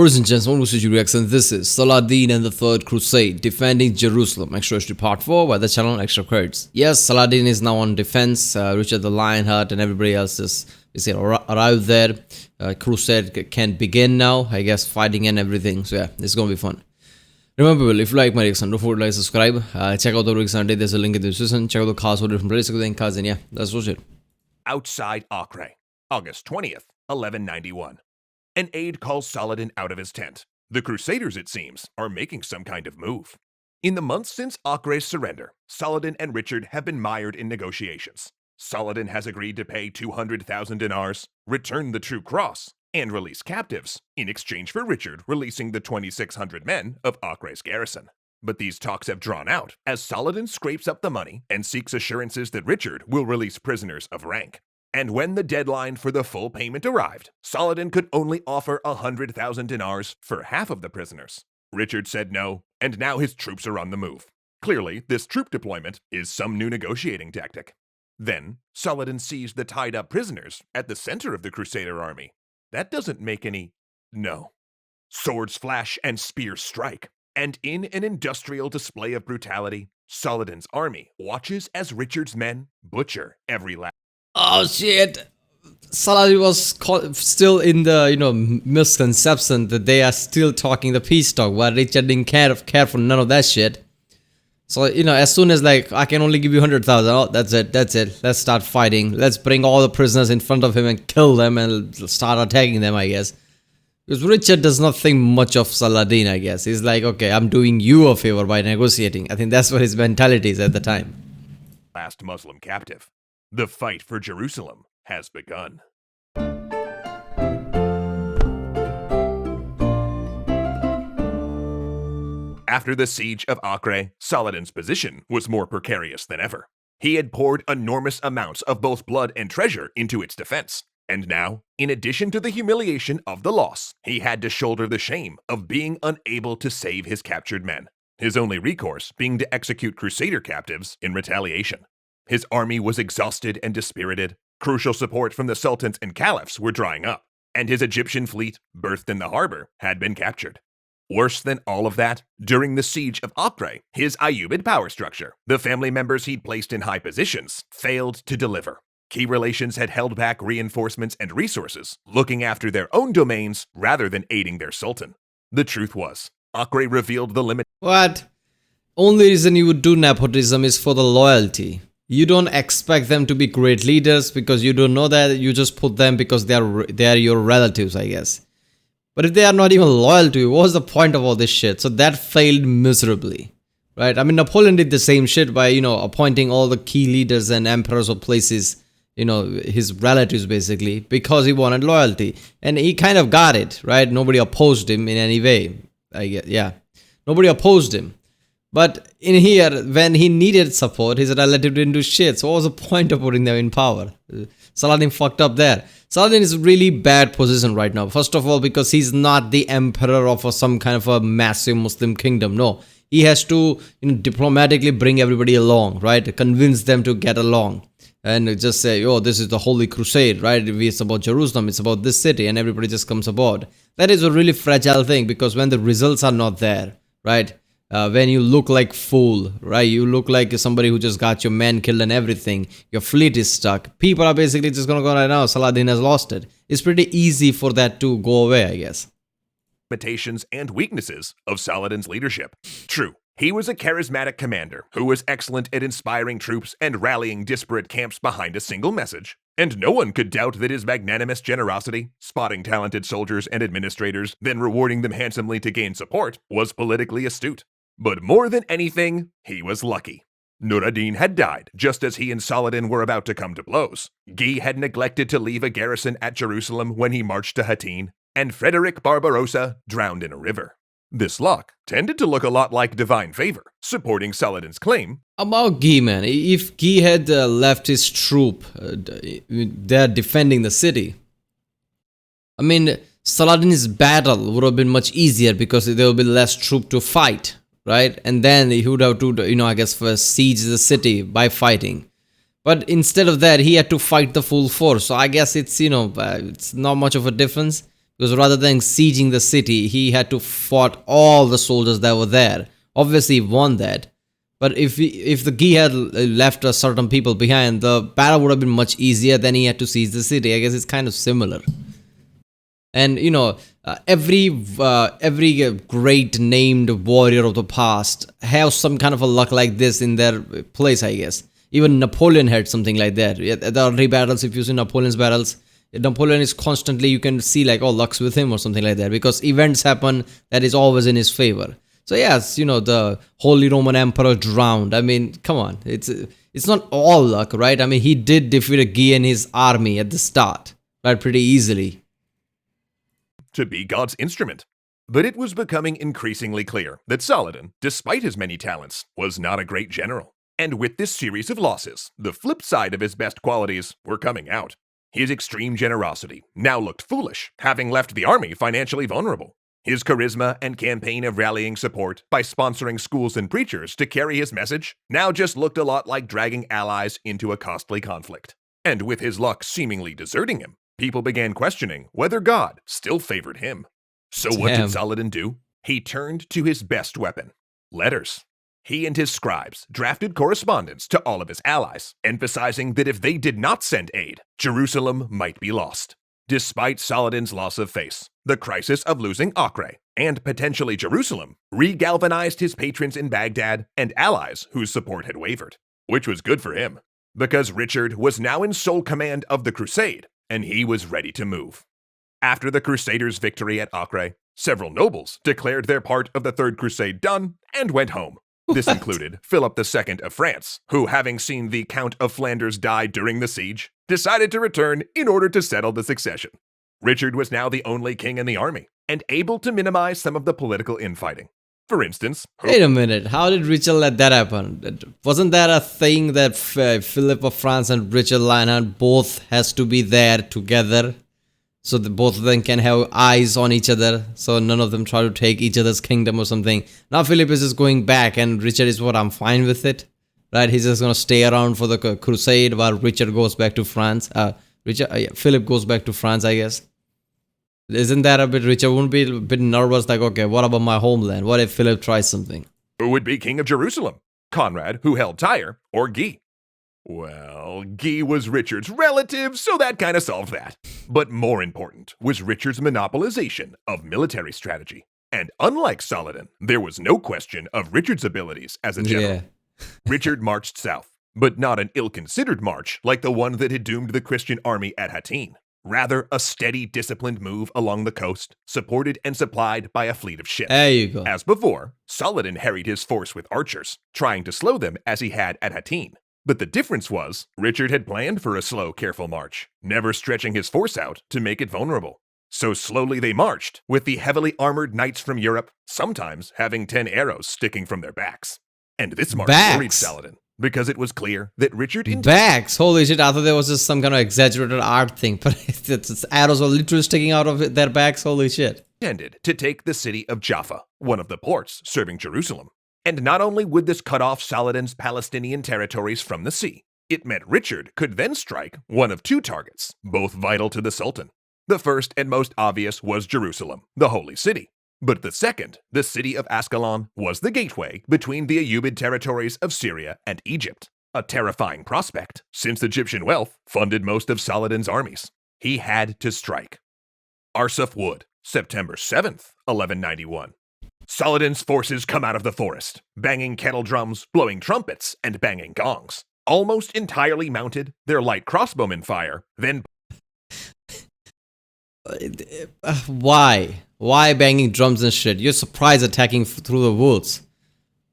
Origin Gents, one was reaction. This is Saladin and the Third Crusade, defending Jerusalem. Extra history part 4 by the channel Extra Credits. Yes, Saladin is now on defense. Richard the Lionheart and everybody else is arrived there. Crusade can begin now, I guess, fighting and everything. So yeah, it's gonna be fun. Remember, if you like my reaction, don't forget to like, subscribe. Check out the reaction today. There's a link in the description. Check out the cards for different places. And yeah, that's what it. Outside Acre, August 20th, 1191. An aide calls Saladin out of his tent. The Crusaders, it seems, are making some kind of move. In the months since Acre's surrender, Saladin and Richard have been mired in negotiations. Saladin has agreed to pay 200,000 dinars, return the true cross, and release captives, in exchange for Richard releasing the 2,600 men of Acre's garrison. But these talks have drawn out as Saladin scrapes up the money and seeks assurances that Richard will release prisoners of rank. And when the deadline for the full payment arrived, Saladin could only offer 100,000 dinars for half of the prisoners. Richard said no, and now his troops are on the move. Clearly, this troop deployment is some new negotiating tactic. Then, Saladin sees the tied-up prisoners at the center of the Crusader army. That doesn't make any... No. Swords flash and spears strike, and in an industrial display of brutality, Saladin's army watches as Richard's men butcher every last... Oh shit! Saladin was still in the misconception that they are still talking the peace talk, while Richard didn't care for none of that shit. So as soon as I can only give you 100,000, oh that's it. Let's start fighting. Let's bring all the prisoners in front of him and kill them and start attacking them, I guess. Because Richard does not think much of Saladin, I guess. He's like, okay, I'm doing you a favor by negotiating. I think that's what his mentality is at the time. Last Muslim captive. The fight for Jerusalem has begun. After the siege of Acre, Saladin's position was more precarious than ever. He had poured enormous amounts of both blood and treasure into its defense. And now, in addition to the humiliation of the loss, he had to shoulder the shame of being unable to save his captured men, his only recourse being to execute Crusader captives in retaliation. His army was exhausted and dispirited, crucial support from the sultans and caliphs were drying up, and his Egyptian fleet, berthed in the harbor, had been captured. Worse than all of that, during the siege of Acre, his Ayyubid power structure, the family members he'd placed in high positions, failed to deliver. Key relations had held back reinforcements and resources, looking after their own domains rather than aiding their sultan. The truth was, Acre revealed the limit. What? Only reason you would do nepotism is for the loyalty. You don't expect them to be great leaders because you don't know that. You just put them because they are your relatives, I guess. But if they are not even loyal to you, what's the point of all this shit? So that failed miserably, right? I mean, Napoleon did the same shit by, appointing all the key leaders and emperors of places, his relatives basically, because he wanted loyalty. And he kind of got it, right? Nobody opposed him in any way, I guess. Yeah, nobody opposed him. But in here, when he needed support, his relative didn't do shit. So what was the point of putting them in power? Saladin fucked up there. Saladin is in a really bad position right now. First of all, because he's not the emperor of some kind of a massive Muslim kingdom. No, he has to diplomatically bring everybody along, right? Convince them to get along. And just say, oh, this is the Holy Crusade, right? It's about Jerusalem, it's about this city, and everybody just comes aboard. That is a really fragile thing because when the results are not there, right? When you look like fool, right? You look like somebody who just got your men killed and everything. Your fleet is stuck. People are basically just going to go right now. Saladin has lost it. It's pretty easy for that to go away, I guess. Limitations and weaknesses of Saladin's leadership. True, he was a charismatic commander who was excellent at inspiring troops and rallying disparate camps behind a single message. And no one could doubt that his magnanimous generosity, spotting talented soldiers and administrators, then rewarding them handsomely to gain support, was politically astute. But more than anything, he was lucky. Nur ad-Din had died just as he and Saladin were about to come to blows. Guy had neglected to leave a garrison at Jerusalem when he marched to Hattin, and Frederick Barbarossa drowned in a river. This luck tended to look a lot like divine favor, supporting Saladin's claim. About Guy, man, if Guy had left his troop there defending the city, I mean, Saladin's battle would have been much easier because there would be less troop to fight. Right? And then he would have to, I guess, first siege the city by fighting. But instead of that, he had to fight the full force. So I guess it's, it's not much of a difference. Because rather than sieging the city, he had to fight all the soldiers that were there. Obviously, he won that. But if the Guy had left a certain people behind, the battle would have been much easier than he had to siege the city. I guess it's kind of similar. And every great named warrior of the past have some kind of a luck like this in their place, I guess. Even Napoleon had something like that. At the early battles, if you see Napoleon's battles, Napoleon is constantly, you can see like, oh, luck's with him or something like that, because events happen that is always in his favor. So yes, the Holy Roman Emperor drowned. I mean, come on, it's not all luck, right? I mean, he did defeat Guy and his army at the start, right, pretty easily. To be God's instrument. But it was becoming increasingly clear that Saladin, despite his many talents, was not a great general. And with this series of losses, the flip side of his best qualities were coming out. His extreme generosity now looked foolish, having left the army financially vulnerable. His charisma and campaign of rallying support by sponsoring schools and preachers to carry his message now just looked a lot like dragging allies into a costly conflict. And with his luck seemingly deserting him, people began questioning whether God still favored him. So what did Saladin do? He turned to his best weapon, letters. He and his scribes drafted correspondence to all of his allies, emphasizing that if they did not send aid, Jerusalem might be lost. Despite Saladin's loss of face, the crisis of losing Acre and potentially Jerusalem re-galvanized his patrons in Baghdad and allies whose support had wavered, which was good for him, because Richard was now in sole command of the Crusade, and he was ready to move. After the Crusaders' victory at Acre, several nobles declared their part of the Third Crusade done and went home. This included Philip II of France, who, having seen the Count of Flanders die during the siege, decided to return in order to settle the succession. Richard was now the only king in the army, and able to minimize some of the political infighting. For instance... Wait a minute, how did Richard let that happen? Wasn't that a thing that Philip of France and Richard Lionheart both has to be there together? So that both of them can have eyes on each other, so none of them try to take each other's kingdom or something. Now Philip is just going back, and Richard is what, I'm fine with it, right? He's just gonna stay around for the crusade while Richard goes back to France. Philip goes back to France, I guess. Isn't that a bit? Richard wouldn't be a bit nervous, like, okay, what about my homeland? What if Philip tries something? Who would be king of Jerusalem? Conrad, who held Tyre, or Guy? Well, Guy was Richard's relative, so that kind of solved that. But more important was Richard's monopolization of military strategy. And unlike Saladin, there was no question of Richard's abilities as a general. Yeah. Richard marched south, but not an ill-considered march like the one that had doomed the Christian army at Hattin. Rather, a steady, disciplined move along the coast, supported and supplied by a fleet of ships. There you go. As before, Saladin harried his force with archers, trying to slow them as he had at Hattin. But the difference was, Richard had planned for a slow, careful march, never stretching his force out to make it vulnerable. So slowly they marched, with the heavily armored knights from Europe sometimes having 10 arrows sticking from their backs. And this march worried Saladin, because it was clear that Richard... Backs? Holy shit, I thought there was just some kind of exaggerated art thing, but it's arrows are literally sticking out of their backs, holy shit. ...intended to take the city of Jaffa, one of the ports serving Jerusalem. And not only would this cut off Saladin's Palestinian territories from the sea, it meant Richard could then strike one of two targets, both vital to the Sultan. The first and most obvious was Jerusalem, the holy city. But the second, the city of Ascalon, was the gateway between the Ayyubid territories of Syria and Egypt. A terrifying prospect, since Egyptian wealth funded most of Saladin's armies. He had to strike. Arsuf Wood, September 7th, 1191. Saladin's forces come out of the forest, banging kettle drums, blowing trumpets, and banging gongs. Almost entirely mounted, their light crossbowmen fire, then... Why? Why banging drums and shit? You're surprised attacking through the woods.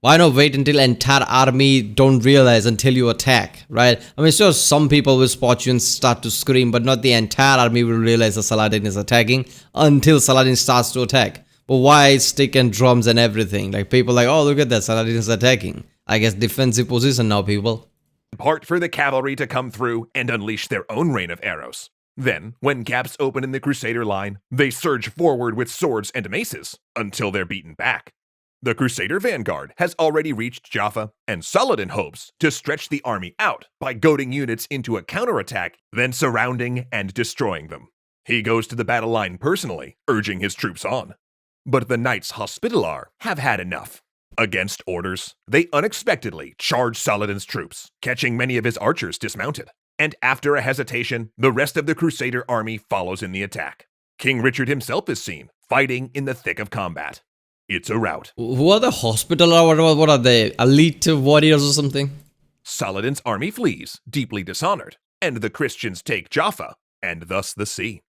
Why not wait until entire army don't realize until you attack, right? I mean, sure, some people will spot you and start to scream, but not the entire army will realize that Saladin is attacking until Saladin starts to attack. But why stick and drums and everything? Like, people like, oh, look at that, Saladin is attacking. I guess defensive position now, people. Part for the cavalry to come through and unleash their own rain of arrows. Then, when gaps open in the Crusader line, they surge forward with swords and maces until they're beaten back. The Crusader vanguard has already reached Jaffa, and Saladin hopes to stretch the army out by goading units into a counterattack, then surrounding and destroying them. He goes to the battle line personally, urging his troops on. But the Knights Hospitaller have had enough. Against orders, they unexpectedly charge Saladin's troops, catching many of his archers dismounted. And after a hesitation, the rest of the Crusader army follows in the attack. King Richard himself is seen, fighting in the thick of combat. It's a rout. Who are the Hospitaller? What are they? Elite warriors or something? Saladin's army flees, deeply dishonored, and the Christians take Jaffa, and thus the sea.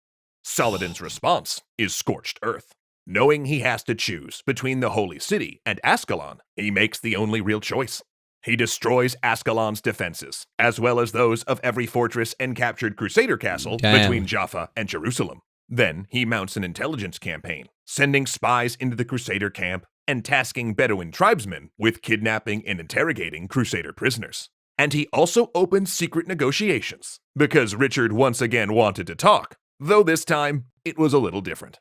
Saladin's response is scorched earth. Knowing he has to choose between the Holy City and Ascalon, he makes the only real choice. He destroys Ascalon's defenses, as well as those of every fortress and captured Crusader castle between Jaffa and Jerusalem. Then he mounts an intelligence campaign, sending spies into the Crusader camp and tasking Bedouin tribesmen with kidnapping and interrogating Crusader prisoners. And he also opened secret negotiations, because Richard once again wanted to talk, though this time it was a little different.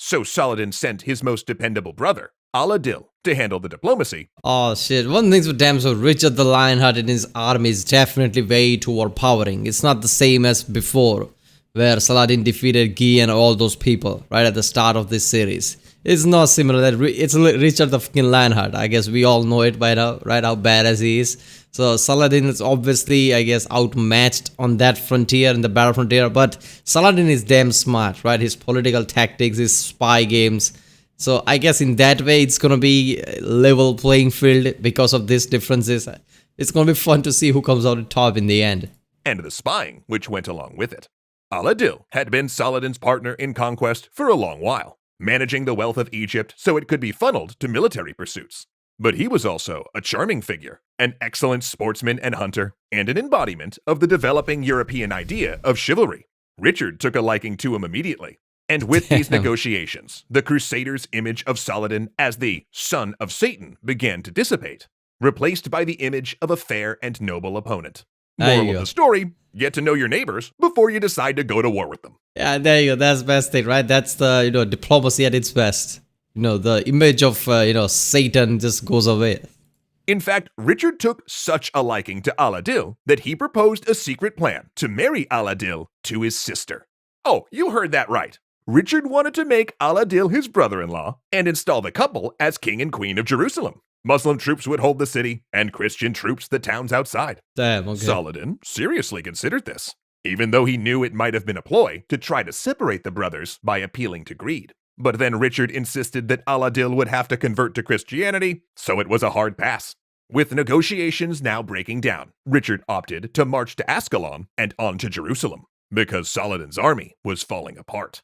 So Saladin sent his most dependable brother, Al-Adil, to handle the diplomacy. Oh shit, one thing's for damn so Richard the Lionheart and his army is definitely way too overpowering. It's not the same as before, where Saladin defeated Guy and all those people, right at the start of this series. It's not similar. It's Richard the fucking Lionheart. I guess we all know it by now, right? How badass he is. So Saladin is obviously, I guess, outmatched on that frontier, in the battle frontier. But Saladin is damn smart, right? His political tactics, his spy games. So I guess in that way, it's going to be a level playing field because of these differences. It's going to be fun to see who comes out on top in the end. And the spying, which went along with it. Al-Adil had been Saladin's partner in conquest for a long while, managing the wealth of Egypt so it could be funneled to military pursuits. But he was also a charming figure, an excellent sportsman and hunter, and an embodiment of the developing European idea of chivalry. Richard took a liking to him immediately. And with these negotiations, the Crusaders' image of Saladin as the son of Satan began to dissipate, replaced by the image of a fair and noble opponent. Moral of the story, get to know your neighbors before you decide to go to war with them. Yeah, there you go. That's the best thing, right? That's the, diplomacy at its best. The image of, Satan just goes away. In fact, Richard took such a liking to Al-Adil that he proposed a secret plan to marry Al-Adil to his sister. Oh, you heard that right. Richard wanted to make Al-Adil his brother-in-law and install the couple as king and queen of Jerusalem. Muslim troops would hold the city, and Christian troops the towns outside. Damn, okay. Saladin seriously considered this, even though he knew it might have been a ploy to try to separate the brothers by appealing to greed. But then Richard insisted that Al-Adil would have to convert to Christianity, so it was a hard pass. With negotiations now breaking down, Richard opted to march to Ascalon and on to Jerusalem, because Saladin's army was falling apart.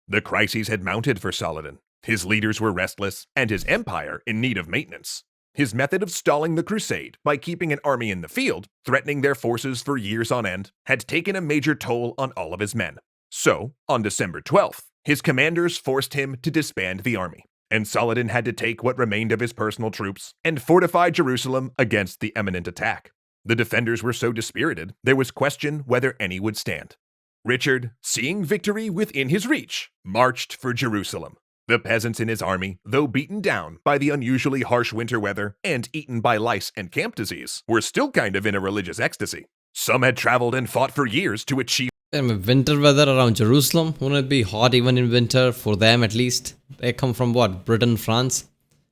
The crises had mounted for Saladin. His leaders were restless, and his empire in need of maintenance. His method of stalling the crusade by keeping an army in the field, threatening their forces for years on end, had taken a major toll on all of his men. So, on December 12th, his commanders forced him to disband the army, and Saladin had to take what remained of his personal troops and fortify Jerusalem against the imminent attack. The defenders were so dispirited, there was question whether any would stand. Richard, seeing victory within his reach, marched for Jerusalem. The peasants in his army, though beaten down by the unusually harsh winter weather and eaten by lice and camp disease, were still kind of in a religious ecstasy. Some had traveled and fought for years to achieve winter weather around Jerusalem. Wouldn't it be hot even in winter, for them at least? They come from what, Britain, France?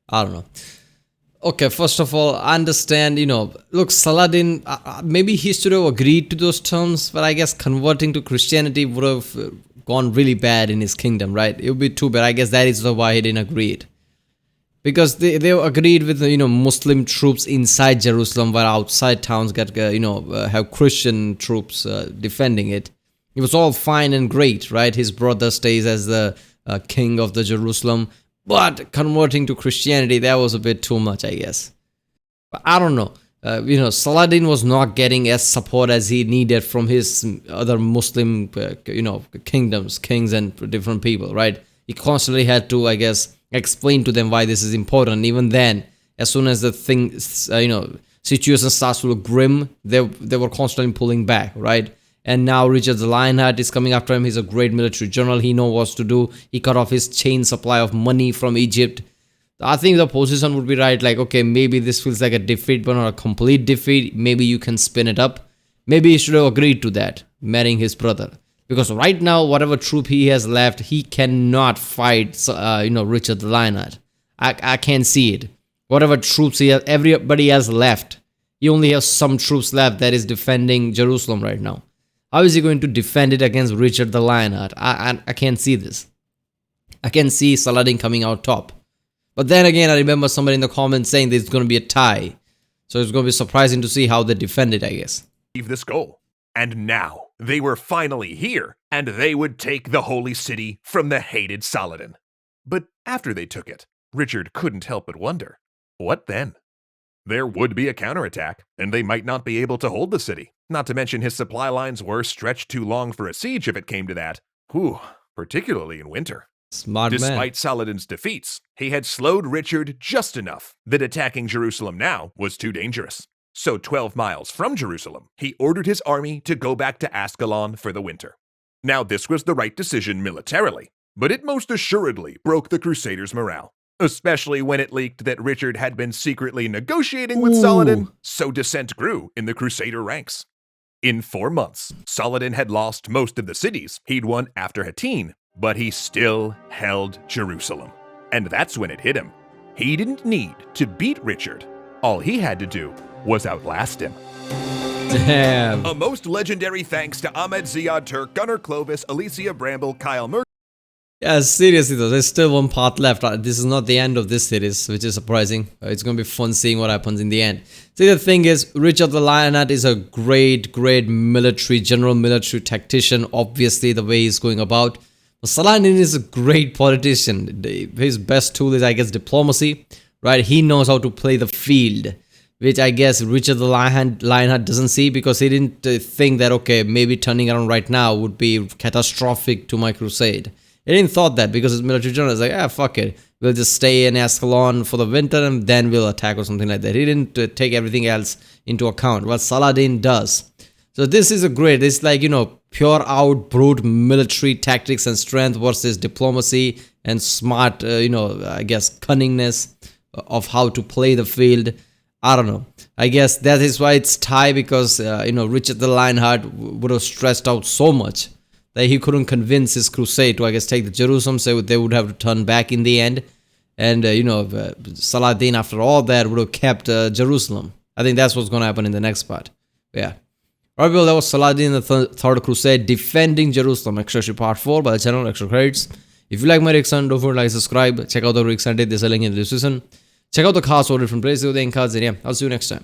I don't know. Okay, first of all, I understand, look, Saladin, maybe he should have agreed to those terms, but I guess converting to Christianity would have gone really bad in his kingdom, right? It would be too bad. I guess that is why he didn't agree it. Because they agreed with, Muslim troops inside Jerusalem, while outside towns have Christian troops defending it. It was all fine and great, right? His brother stays as the king of the Jerusalem. But converting to Christianity, that was a bit too much, I guess. But I don't know. Saladin was not getting as support as he needed from his other Muslim, kingdoms, kings and different people, right? He constantly had to, I guess, explain to them why this is important. Even then, as soon as the situation starts to look grim, they were constantly pulling back, right? And now Richard the Lionheart is coming after him. He's a great military general. He knows what to do. He cut off his chain supply of money from Egypt. I think the position would be right. Like, okay, maybe this feels like a defeat, but not a complete defeat. Maybe you can spin it up. Maybe he should have agreed to that, marrying his brother. Because right now, whatever troop he has left, he cannot fight, Richard the Lionheart. I can't see it. Whatever troops he has, everybody has left. He only has some troops left that is defending Jerusalem right now. How is he going to defend it against Richard the Lionheart? I can't see this. I can see Saladin coming out top. But then again, I remember somebody in the comments saying there's going to be a tie. So it's going to be surprising to see how they defend it, I guess. This goal. And now they were finally here, and they would take the holy city from the hated Saladin. But after they took it, Richard couldn't help but wonder, what then? There would be a counterattack, and they might not be able to hold the city. Not to mention his supply lines were stretched too long for a siege if it came to that. Whew, particularly in winter. Smart man. Despite Saladin's defeats, he had slowed Richard just enough that attacking Jerusalem now was too dangerous. So 12 miles from Jerusalem, he ordered his army to go back to Ascalon for the winter. Now this was the right decision militarily, but it most assuredly broke the Crusaders' morale. Especially when it leaked that Richard had been secretly negotiating with Saladin, so dissent grew in the Crusader ranks. In 4 months, Saladin had lost most of the cities he'd won after Hattin, but he still held Jerusalem. And that's when it hit him. He didn't need to beat Richard. All he had to do was outlast him. Damn. A most legendary thanks to Ahmed Ziad Turk, Gunnar Clovis, Alicia Bramble, Kyle Murray. Yeah, seriously though, there's still one part left. This is not the end of this series, which is surprising. It's going to be fun seeing what happens in the end. See, the thing is, Richard the Lionheart is a great general military tactician, obviously, the way he's going about. But Saladin is a great politician. His best tool is, I guess, diplomacy, right? He knows how to play the field, which I guess Richard the Lionheart doesn't see, because he didn't think that, okay, maybe turning around right now would be catastrophic to my crusade. He didn't thought that, because his military general is like, fuck it. We'll just stay in Ascalon for the winter and then we'll attack or something like that. He didn't take everything else into account. Well, Saladin does. So this is it's like, pure out brute military tactics and strength versus diplomacy and smart, I guess, cunningness of how to play the field. I don't know. I guess that is why it's tie, because, Richard the Lionheart would have stressed out so much that he couldn't convince his crusade to, I guess, take the Jerusalem, so they would have to turn back in the end. And, Saladin, after all that, would have kept Jerusalem. I think that's what's going to happen in the next part. Yeah. Alright, well, that was Saladin in the Third Crusade defending Jerusalem. Extra part 4 by the channel, extra credits. If you like my reaction, don't forget to like, subscribe. Check out the reaction, there's a link in the description. Check out the cards ordered from places with the cards, and yeah, I'll see you next time.